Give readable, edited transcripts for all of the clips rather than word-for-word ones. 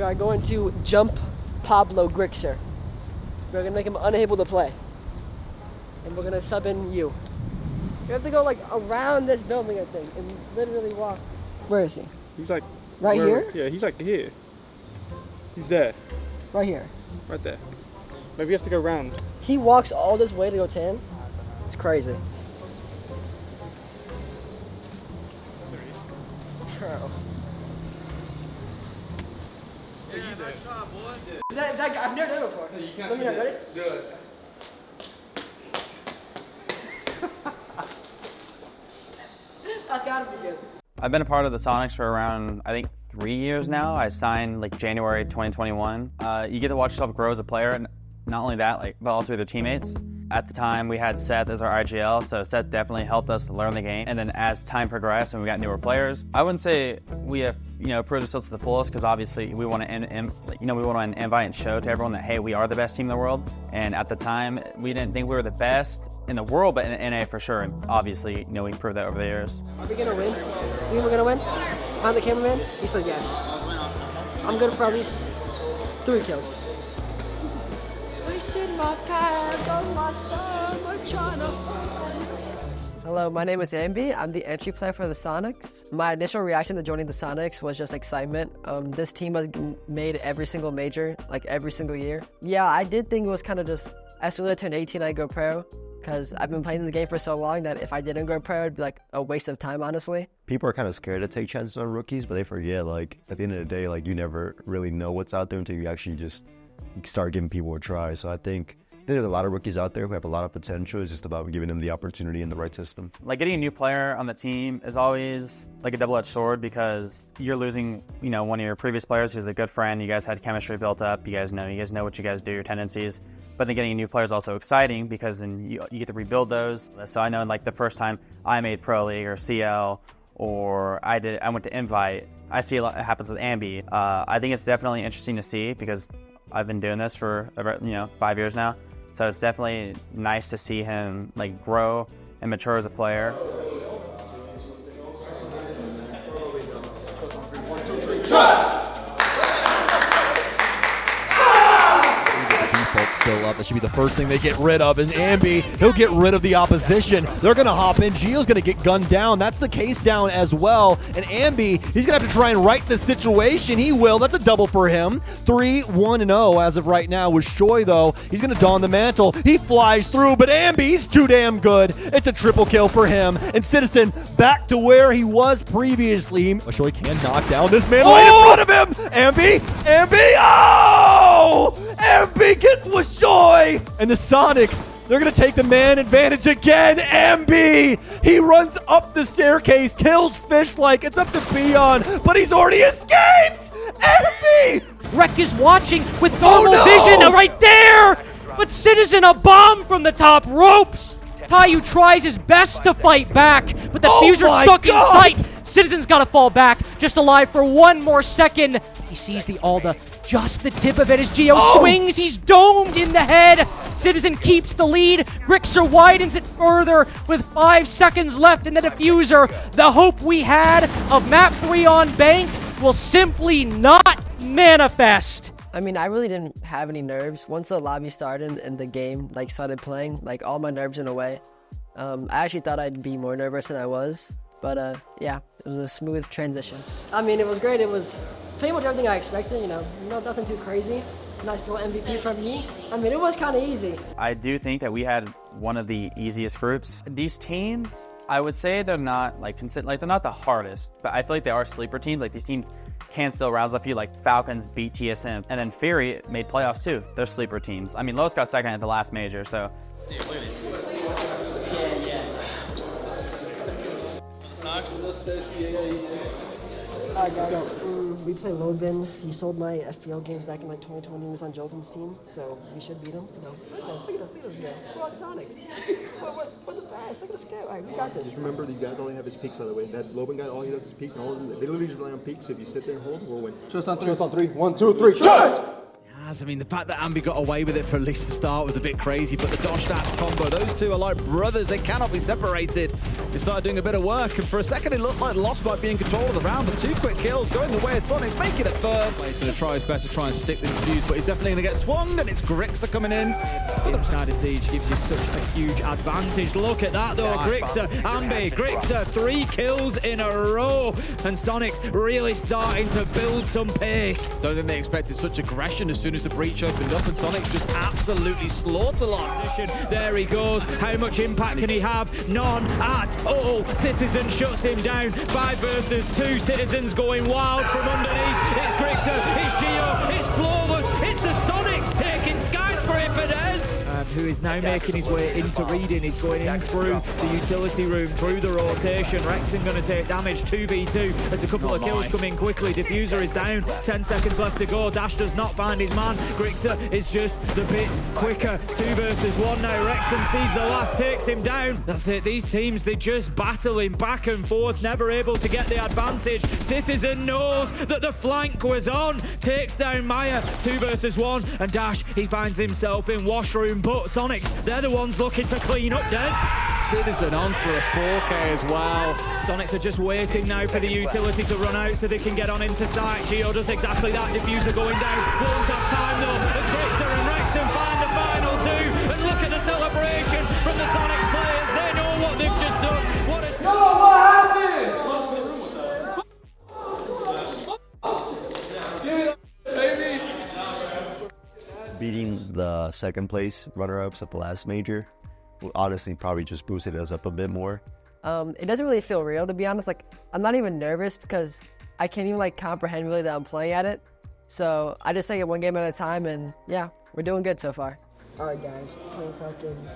are going to jump Pablo Grixer. We're gonna make him unable to play. And we're gonna sub in you. You have to go like around this building, I think, and literally walk. Where is he? He's like right here? Yeah, he's like here. He's there. Right here. Right there. Maybe you have to go around. He walks all this way to go tan. It's crazy. Bro. Yeah, nice try, boy. That I've never done it before. You can't Let me know, ready? do it. That's gotta be good. I've been a part of the Soniqs for around, I think, 3 years now. I signed like January 2021. You get to watch yourself grow as a player, and not only that, but also with your teammates. At the time, we had Seth as our IGL, so Seth definitely helped us learn the game. And then as time progressed and we got newer players, I wouldn't say we have, proved ourselves to the fullest, because obviously we want to, invite and show to everyone that, hey, we are the best team in the world. And at the time, we didn't think we were the best in the world, but in NA for sure. And obviously, we proved that over the years. Are we gonna win? Do you think we're gonna win? Behind the cameraman? He said yes. I'm good for at least 3 kills. Hello, my name is Ambi. I'm the entry player for the Soniqs. My initial reaction to joining the Soniqs was just excitement. This team has made every single major, like every single year. Yeah, I did think it was kind of just, as soon as I turned 18, I'd go pro, because I've been playing the game for so long that if I didn't go pro, it'd be like a waste of time, honestly. People are kind of scared to take chances on rookies, but they forget, at the end of the day, you never really know what's out there until you actually just start giving people a try. So I think there's a lot of rookies out there who have a lot of potential. It's just about giving them the opportunity in the right system. Getting a new player on the team is always like a double-edged sword, because you're losing, one of your previous players who's a good friend. You guys had chemistry built up. You guys know what you guys do, your tendencies. But then getting a new player is also exciting, because then you get to rebuild those. So I know the first time I made Pro League or CL, or I went to Invite, I see a lot happens with Ambi. I think it's definitely interesting to see, because I've been doing this for about 5 years now. So it's definitely nice to see him grow and mature as a player. Still up. That should be the first thing they get rid of is Ambi. He'll get rid of the opposition. They're going to hop in. Gio's going to get gunned down. That's the case down as well. And Ambi, he's going to have to try and right the situation. He will. That's a double for him. 3-1-0 as of right now. With Shoy, though, he's going to don the mantle. He flies through, but Ambi, he's too damn good. It's a triple kill for him. And Citizen back to where he was previously. Shoy can knock down this man right in front of him. Ambi! Oh! Ambi gets Shoy, and the Soniqs, they're going to take the man advantage again. Ambi, he runs up the staircase, kills Fish like it's up to Beyond, but he's already escaped. Ambi! Rek is watching with thermal vision right there, but Citizen a bomb from the top ropes. Caillou tries his best to fight back, but the fuser's stuck in sight. Citizen's got to fall back, just alive for 1 more second. He sees the Alda, just the tip of it as Gio swings. He's domed in the head. Citizen keeps the lead. Grixer widens it further with 5 seconds left in the diffuser. The hope we had of map 3 on Bank will simply not manifest. I mean, I really didn't have any nerves. Once the lobby started and the game started playing, all my nerves went away. I actually thought I'd be more nervous than I was, but yeah, it was a smooth transition. I mean, it was great. It was pretty much everything I expected, nothing too crazy. Nice little MVP from me. I mean, it was kind of easy. I do think that we had one of the easiest groups. These teams, I would say they're not they're not the hardest, but I feel like they are sleeper teams. These teams can still rouse up you. Falcons beat TSM, and then Fury made playoffs too. They're sleeper teams. I mean, Lowe's got second at the last major, so. Alright guys, we play Lobin. He sold my FPL games back in 2020 when he was on Jolton's team, so we should beat him. Look at us, go. We're on Soniqs. We're the best, look at us go. Alright, we got this. Just remember, these guys only have his peaks, by the way. That Lobin guy, all he does is peaks, and all of them, they literally just rely on peaks, so if you sit there and hold, we'll win. Show us on 3. 1, 2, 3, shot! I mean, the fact that Ambi got away with it for at least the start was a bit crazy, but the Dosh Stats combo, those two are like brothers. They cannot be separated. They started doing a bit of work, and for a second it looked like Lost might be in control of the round, but 2 quick kills going the way of Soniqs, making it third. He's going to try his best to try and stick this defuse, but he's definitely going to get swung, and it's Grixter coming in. Inside of Siege gives you such a huge advantage. Look at that though, Grixter, Ambi, Grixter, 3 kills in a row, and Soniqs really starting to build some pace. Don't think they expected such aggression as soon as the breach opened up, and Soniqs just absolutely slaughtered last. There he goes. How much impact can he have? None at all. Citizen shuts him down. 5 versus 2. Citizens going wild from underneath. It's Grixter, it's Geo, it's flawless, it's the Soniqs taking skies for Infidesz. Who is now making his way into reading. He's going in through the utility room, through the rotation. Rexon going to take damage, 2v2 as a couple of kills come in quickly. Diffuser is down, 10 seconds left to go. Dash does not find his man. Grixter is just the bit quicker. 2 versus 1 now. Rexon sees the last, takes him down. That's it, these teams, they just battling back and forth, never able to get the advantage. Citizen knows that the flank was on, takes down Maya, 2 versus 1, and Dash, he finds himself in washroom, but Soniqs, they're the ones looking to clean up, Des. Citizen on for a 4K as well. Soniqs are just waiting now for the utility to run out so they can get on into site. Geo does exactly that, Diffuser going down. Won't have time though, as Grixter and Rexton find the final 2. And look at the celebration from the Soniqs players. They know what they've just done. What a What happened? Beating the second place runner-ups at the last major will honestly probably just boosted us up a bit more. It doesn't really feel real, to be honest. Like, I'm not even nervous because I can't even like comprehend really that I'm playing at it. So I just take it one game at a time, and yeah, we're doing good so far. All right, guys, playing Falcons.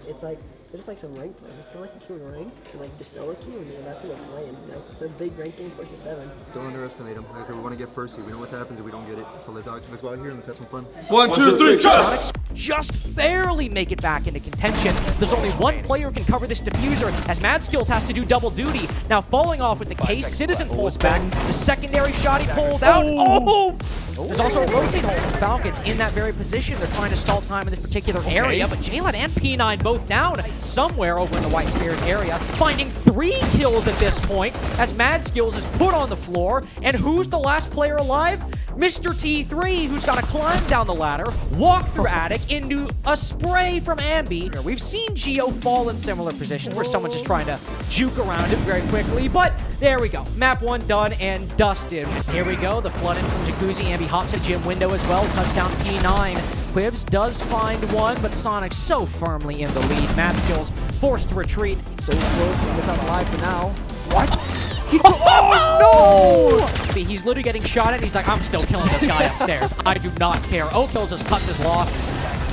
It's like they're just like some ranked players. I feel like you can rank and like just solo queue, and that's what we're playing. You know, it's a big rank game versus 7. Don't underestimate them. Like I said, we want to get first here. We know what happens if we don't get it. So let's go out here and let's have some fun. 1, 2, 3, shot! Soniqs just barely make it back into contention. There's only one player who can cover this diffuser, as Mad Skills has to do double duty. Now falling off with the case, Citizen pulls back. The secondary shot he pulled out. Oh! There's also a rotate hole from Falcons in that very position. They're trying to stall time in this particular area, but Jalen and P9 both down somewhere over in the White Stairs area, finding 3 kills at this point as Mad Skills is put on the floor. And who's the last player alive? Mr. T3, who's got to climb down the ladder, walk through attic into a spray from Ambi. We've seen Geo fall in similar positions where someone's just trying to juke around it very quickly, but there we go. Map 1 done and dusted. Here we go, the flood in from Jacuzzi. Ambi hops at gym window as well, cuts down P9. Quibs does find one, but Sonic so firmly in the lead. Mad Skills forced to retreat. So close, he gets out alive for now. What? Oh no! He's literally getting shot at, and he's like, I'm still killing this guy upstairs. I do not care. Okills just cuts his losses.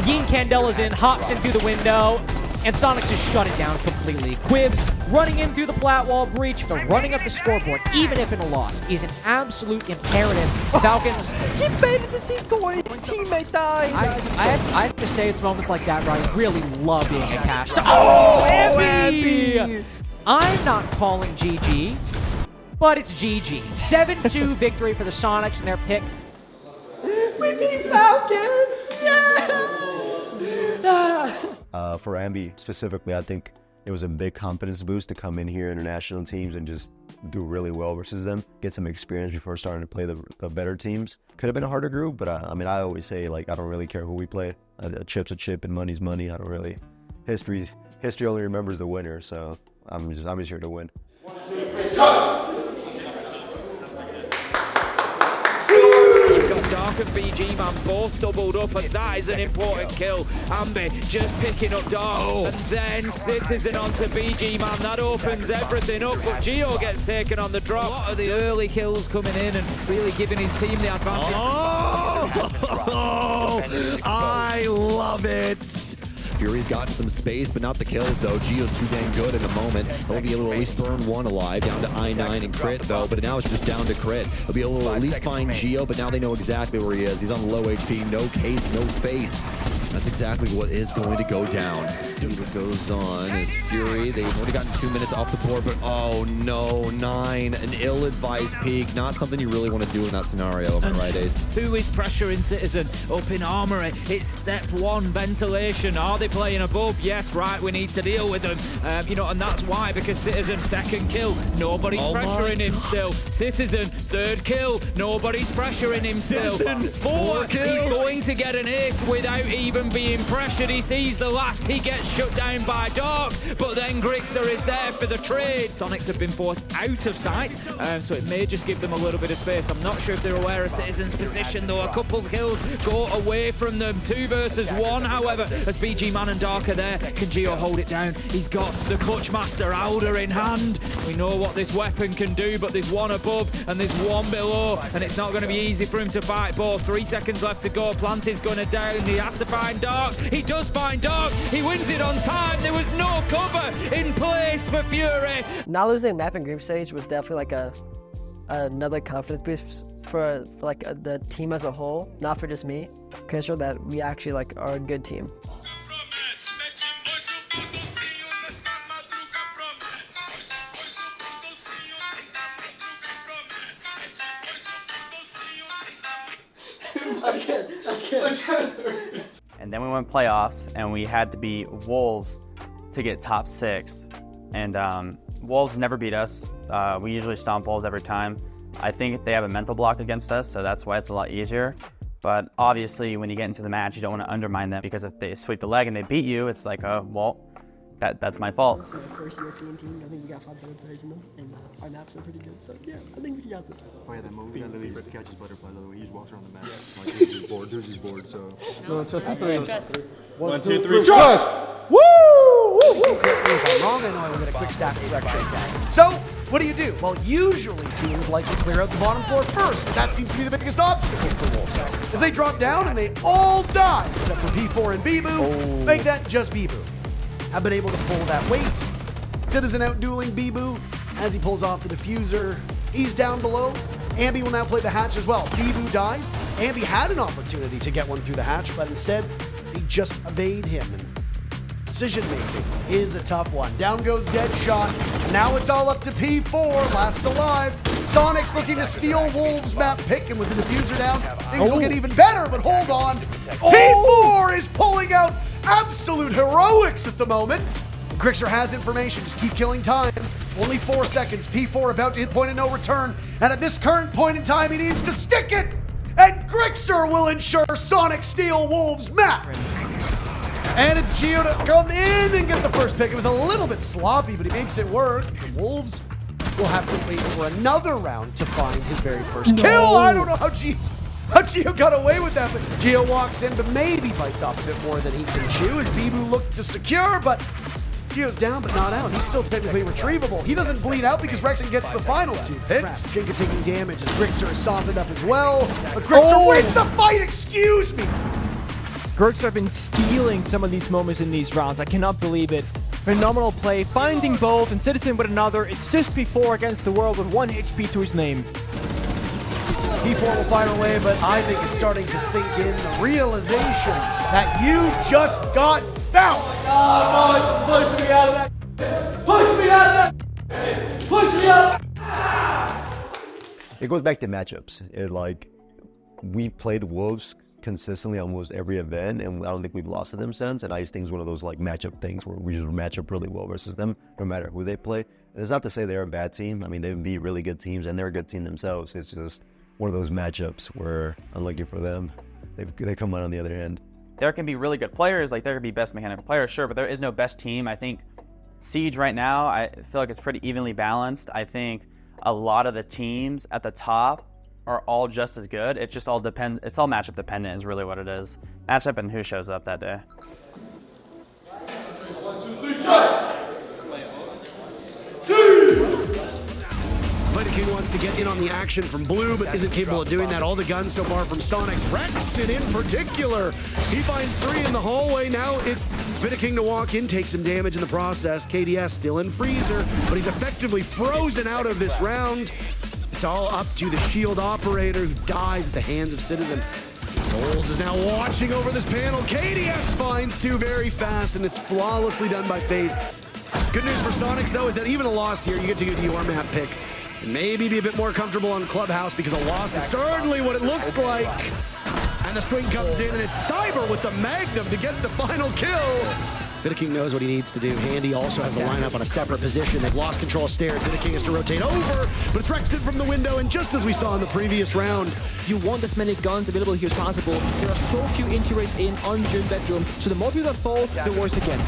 Yin Candela's in, hops in through the window, and Sonic just shut it down completely. Quibs running in through the plat wall breach, but running up the scoreboard, even if in a loss, is an absolute imperative. Falcons. He baited the C4, his teammate died. I have to say, it's moments like that where I really love being a cash. Oh, Ambi! I'm not calling GG, but it's GG. 7-2 victory for the Soniqs and their pick. We beat Falcons! Yeah! For Ambi specifically, I think it was a big confidence boost to come in here international teams and just do really well versus them, get some experience before starting to play the better teams. Could have been a harder group, but I mean, I always say, like, I don't really care who we play. A chip's a chip and money's money. I don't really. History only remembers the winner, so I'm just here to win. 1, 2, 3, shot! You've got Dark and BG man both doubled up, and that is an important kill. Ambi just picking up Dark, and then Citizen onto BG man. That opens everything up, but Geo gets taken on the drop. A lot of the early kills coming in and really giving his team the advantage. Oh, I love it. Fury's gotten some space, but not the kills, though. Geo's too dang good in the moment. He'll be able to at least burn 1 alive, down to I9 and crit, though, but now it's just down to crit. He'll be able to at least find Geo, but now they know exactly where he is. He's on low HP, no case, no face. That's exactly what is going to go down. What goes on is Fury. They've already gotten 2 minutes off the board, but oh no, 9. An ill-advised peak. Not something you really want to do in that scenario, am I right, Ace? Who is pressuring Citizen up in Armory? It's step 1, ventilation. Are they playing above? Yes, right, we need to deal with them. You know, and that's why, because Citizen, 2nd kill. Nobody's pressuring him still. Citizen, 3rd kill. Nobody's pressuring him still. 4th, he's going to get an ace without even being pressured. He sees the last, he gets shut down by Dark, but then Grixer is there for the trade. Soniqs have been forced out of sight, so it may just give them a little bit of space. I'm not sure if they're aware of Citizen's position, though. A couple kills go away from them. 2 versus 1, however, as BG Man and Dark are there. Can Geo hold it down? He's got the Clutch Master Alder in hand. We know what this weapon can do, but there's 1 above and there's 1 below, and it's not going to be easy for him to fight both. 3 seconds left to go. Plant is going to down. He has to find Dark. He does find Dark. He wins it on time. There was no cover in place for Fury. Not losing map and group stage was definitely like another confidence boost for like the team as a whole, not for just me. Because show that we actually like are a good team. And then we went playoffs, and we had to beat Wolves to get top 6. And Wolves never beat us. We usually stomp Wolves every time. I think they have a mental block against us, so that's why it's a lot easier. But obviously, when you get into the match, you don't want to undermine them, because if they sweep the leg and they beat you, it's like, oh, well, that's my fault. So the first European team, I think we got 5 better players in them, and our maps are pretty good, so yeah, I think we got this. Oh yeah, that movie that Lily catches butterflies, by the way. He just walks around the map. Like, here's his board, so... No, trust me, 3. 1, 2, 3, trust! Woo! If I'm wrong, I know I will get a quick stack of correction. So, what do? Well, usually teams like to clear out the bottom floor first, but that seems to be the biggest obstacle for Wolves. As they drop down and they all die, except for P4 and Bibu, make that just Bibu. Have been able to pull that weight. Citizen out dueling Bibu as he pulls off the diffuser. He's down below. Ambi will now play the hatch as well. Bibu dies. Ambi had an opportunity to get one through the hatch, but instead, he just evade him. And decision making is a tough one. Down goes Deadshot. And now it's all up to P4, last alive. Soniqs looking to steal Wolves map pick, and with the diffuser down, things will get even better, but hold on. P4 is pulling out absolute heroics at the moment. Grixer has information, just keep killing time. Only 4 seconds, P4 about to hit point of no return, and at this current point in time, he needs to stick it, and Grixer will ensure Sonic steal Wolves map. And it's Geo to come in and get the first pick. It was a little bit sloppy, but he makes it work. The Wolves will have to wait for another round to find his very first kill. I don't know how Geo got away with that, but Geo walks in, but maybe bites off a bit more than he can chew as Bibu looked to secure, but Geo's down but not out. He's still technically retrievable. He doesn't bleed out because Rexon gets the final 2 picks. Jinka taking damage as Grixer is softened up as well, but Grixer wins the fight, excuse me! Grixer have been stealing some of these moments in these rounds. I cannot believe it. Phenomenal play, finding both, and Citizen with another. It's just P4 against the world with 1 HP to his name. P4 will fire away, but I think it's starting to sink in. The realization that you just got bounced. Push me out of that! Push me out of that! Push me out of that! It goes back to matchups. We played Wolves consistently almost every event, and I don't think we've lost to them since. And I just think it's one of those like matchup things where we just match up really well versus them, no matter who they play. And it's not to say they're a bad team. I mean, they would be really good teams, and they're a good team themselves. It's just one of those matchups where, unlucky for them, they come out on the other end. There can be really good players, like there could be best mechanical players, sure, but there is no best team. I think Siege right now, I feel like it's pretty evenly balanced. I think a lot of the teams at the top are all just as good. It just all depends. It's all matchup dependent is really what it is. Matchup and who shows up that day. 1, 2, 3, trust! King wants to get in on the action from Blue, but isn't capable of doing that. All the guns so far from Soniqs. Rexon in particular. He finds 3 in the hallway. Now it's King to walk in, take some damage in the process. KDS still in freezer, but he's effectively frozen out of this round. It's all up to the shield operator who dies at the hands of Citizen. Souls is now watching over this panel. KDS finds two very fast, and it's flawlessly done by FaZe. Good news for Soniqs, though, is that even a loss here, you get to get your map pick. And maybe be a bit more comfortable on Clubhouse, because a loss is certainly what it looks like. And the swing comes in, and it's Cyber with the Magnum to get the final kill. ViewSonic knows what he needs to do. Handy also has the lineup on a separate position. They've lost control of stairs. ViewSonic has to rotate over, but it's Rexton from the window, and just as we saw in the previous round. You want as many guns available here as possible. There are so few interiors in on Gym Bedroom, so the more people that fall, the worse it gets.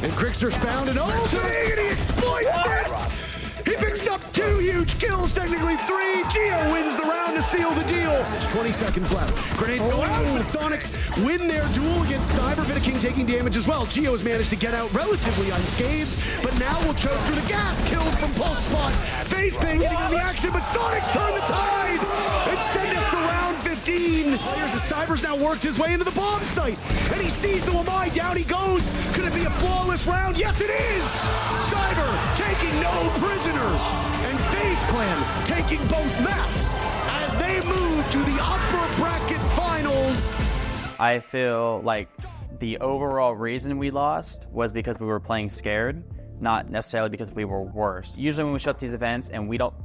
And Crixer's found an opening, and he exploits it! He picks up 2 huge kills, technically 3. Geo wins the round to seal the deal. 20 seconds left. Grenades go out, but Soniqs win their duel against Cyber. ViewSonic taking damage as well. Geo has managed to get out relatively unscathed, but now will choke through the gas. Kills from Pulse Spot. FaZe Clan getting on the action, but Soniqs turn the tide and send us to round 15. Players as Cyber's now worked his way into the bomb site, and he sees the Wamai. Down he goes. Could it be a flawless round? Yes, it is. Cyber taking no prisoners. And FaZe Clan taking both maps as they move to the upper bracket finals. I feel like the overall reason we lost was because we were playing scared, not necessarily because we were worse. Usually when we show up to these events and we don't,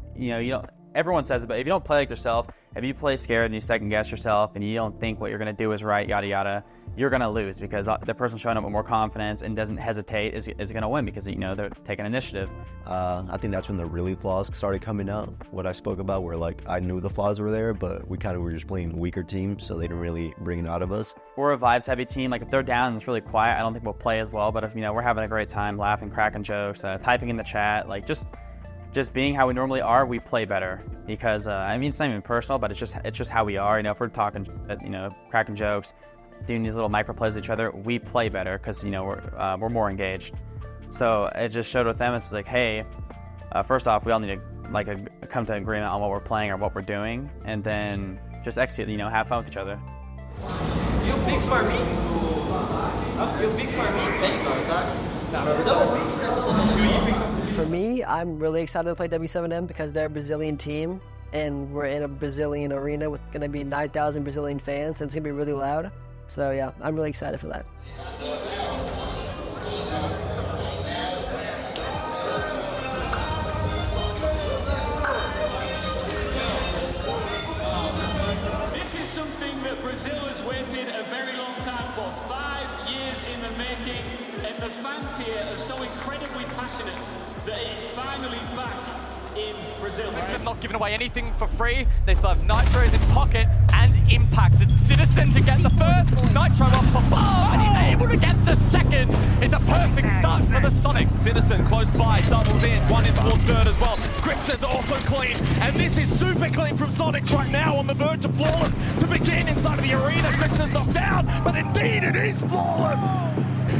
everyone says it, but if you don't play like yourself, if you play scared and you second guess yourself and you don't think what you're going to do is right, yada yada, you're going to lose, because the person showing up with more confidence and doesn't hesitate is going to win, because they're taking initiative. I think that's when the really flaws started coming out. What I spoke about, where like I knew the flaws were there, but we kind of were just playing weaker teams, so they didn't really bring it out of us. We're a vibes heavy team. Like if they're down and it's really quiet, I don't think we'll play as well. But if we're having a great time, laughing, cracking jokes, typing in the chat, like just being how we normally are, we play better. Because it's not even personal, but it's just how we are. If we're talking, cracking jokes, doing these little micro plays with each other, we play better because we're more engaged. So it just showed with them. It's like, hey, first off, we all need to come to agreement on what we're playing or what we're doing, and then just execute. Have fun with each other. You big for me? You big for me? For me, I'm really excited to play W7M because they're a Brazilian team, and we're in a Brazilian arena with going to be 9,000 Brazilian fans, and it's going to be really loud. So yeah, I'm really excited for that. This is something that Brazil has waited a very long time for. 5 years in the making, and the fans here are so incredibly passionate that it's finally back in Brazil. They're not giving away anything for free. They still have Nitros in pocket and impacts. It's Citizen to get the first, Nitro off for bomb, and he's able to get the second. It's a perfect start for the Soniqs. Citizen close by, doubles in, one in towards third as well. Crixer's also clean, and this is super clean from Soniqs right now, on the verge of flawless to begin inside of the arena. Crixer's knocked down, but indeed it is flawless.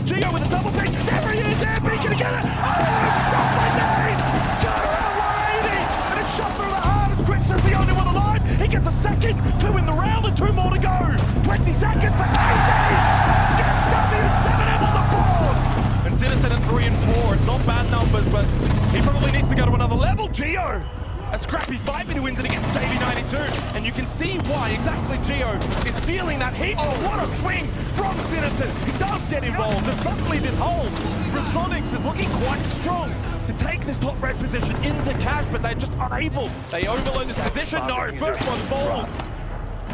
Gio with a double pick, there he is, Ambi, can he get it? Oh, what a shot by Nate! Shot through the heart as Crixer's the only one alive. He gets a second, 2 in the round and 2 more to go. 20 seconds for KD. Gets W7M on the board. And Citizen at 3 and 4. It's not bad numbers, but he probably needs to go to another level. Gio, a scrappy fight, but he wins it against JV92. And you can see why exactly Gio is feeling that heat. Oh, what a swing from Citizen. He does get involved, and suddenly this hold from Soniqs is looking quite strong to take this top red position into cash, but they're just unable. They overload this position. No, first one falls.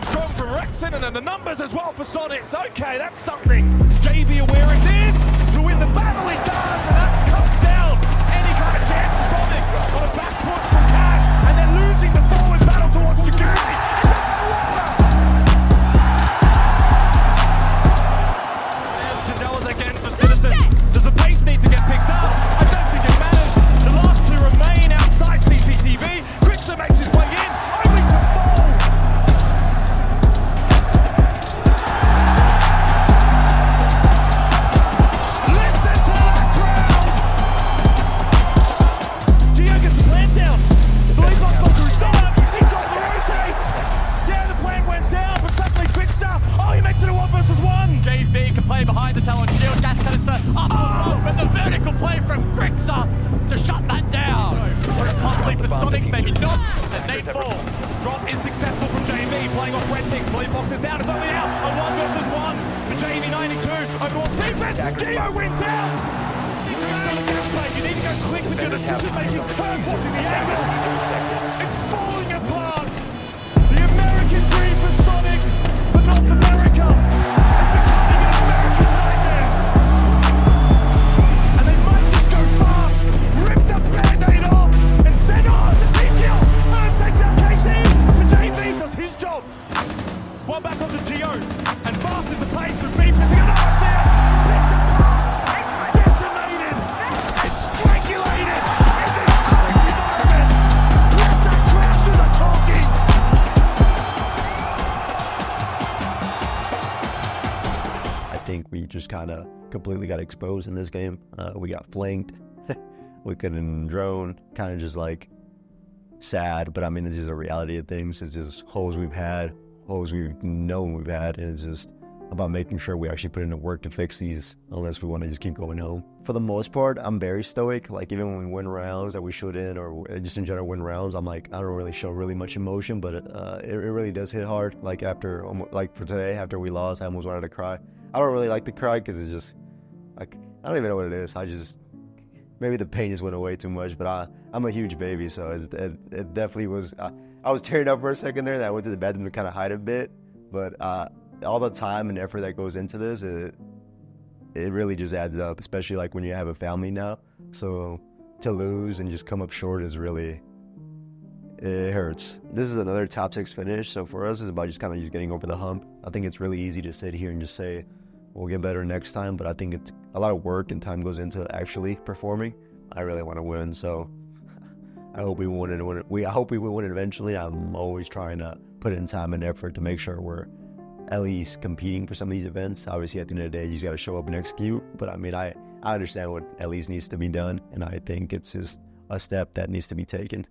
Strong from Rexon, and then the numbers as well for Soniqs. Okay, that's something. Is JV aware of this? To win the battle he does, and that cuts down any kind of chance for Soniqs on a back push from cash, and they're losing the forward battle towards Jaguni. It's a slaughter! And Candelas again for Citizen. Does the pace need to get picked up? I don't think it matters. The last 2 remain outside CCTV. Crixer makes his way in, only to fall. Listen to from Grixer to shut that down. Very costly for Soniqs, maybe not, as Nate falls. Drop is successful from JV, playing off red things. Volume boxes down, it's only out. A 1 versus 1 for JV 92. Overall defense, Geo wins out. Grixer, the gameplay, you need to go quick with your decision-making. Curve watching the angle. It's falling apart. The American dream for Soniqs, but North America is becoming an American nightmare. And they might just go fast, rip the band-aid off, and send on to team kill. Earth takes out KC, but JV does his job. One back onto Geo, and fast is the pace with Beep missing an arm there. Picked apart, decimated, and strangulated in this crazy environment. Let that crowd do the talking. I think we just kind of completely got exposed in this game. We got flanked. We couldn't drone. Kind of just like sad, but I mean, it's just a reality of things. It's just holes we've had, holes we've known we've had, and it's just about making sure we actually put in the work to fix these, unless we want to just keep going home. For the most part, I'm very stoic. Like, even when we win rounds that we shouldn't, or just in general win rounds, I'm like, I don't really show really much emotion, but it really does hit hard. Like, after, like for today, after we lost, I almost wanted to cry. I don't really like to cry because it's just, like, I don't even know what it is. I just, maybe the pain just went away too much, but I'm a huge baby, so it definitely was, I was tearing up for a second there, and I went to the bathroom to kind of hide a bit, but all the time and effort that goes into this, it really just adds up, especially like when you have a family now. So to lose and just come up short is really, it hurts. This is another top 6 finish, so for us it's about just kind of just getting over the hump. I think it's really easy to sit here and just say, we'll get better next time, but I think it's a lot of work and time goes into actually performing. I really want to win, so I hope we win it. I hope we will win it eventually. I'm always trying to put in time and effort to make sure we're at least competing for some of these events. Obviously, at the end of the day, you just got to show up and execute. But I mean, I understand what at least needs to be done, and I think it's just a step that needs to be taken.